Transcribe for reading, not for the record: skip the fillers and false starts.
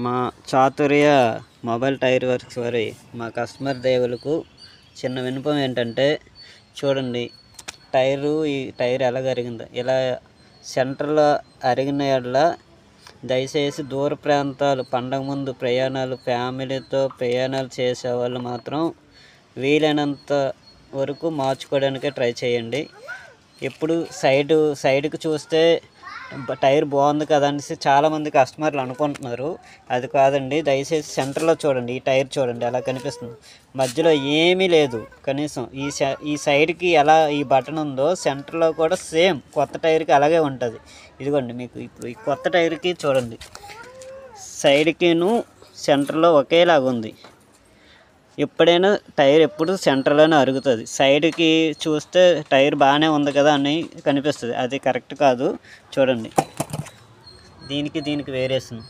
మా Chaturya mobile tyre works వారి మా కస్టమర్ దేవులకు చిన్న విన్నపం ఏంటంటే, చూడండి ఈ టైర్ ఎలా అరిగిందో. ఇలా సెంటర్లో అరిగిన యెడల దయచేసి దూర ప్రాంతాలు, పండగ ముందు ప్రయాణాలు, ఫ్యామిలీతో ప్రయాణాలు చేసేవాళ్ళు మాత్రం వీలైనంత వరకు మార్చుకోవడానికే ట్రై చేయండి. ఎప్పుడు సైడ్కి చూస్తే టైర్ బాగుంది కదా అనేసి చాలామంది కస్టమర్లు అనుకుంటున్నారు. అది కాదండి. దయచేసి సెంటర్లో చూడండి. ఈ టైర్ చూడండి ఎలా కనిపిస్తుంది. మధ్యలో ఏమీ లేదు. కనీసం ఈ సైడ్కి ఎలా ఈ బటన్ ఉందో సెంటర్లో కూడా సేమ్ కొత్త టైర్కి అలాగే ఉంటుంది. ఇదిగోండి మీకు ఇప్పుడు ఈ కొత్త టైర్కి చూడండి, సైడ్కిను సెంటర్లో ఒకేలాగా ఉంది. ఎప్పుడైనా టైర్ ఎప్పుడు సెంటర్లోనే అరుగుతుంది. సైడ్కి చూస్తే టైర్ బాగానే ఉంది కదా అని కనిపిస్తుంది. అది కరెక్ట్ కాదు. చూడండి, దీనికి వేరియేషన్.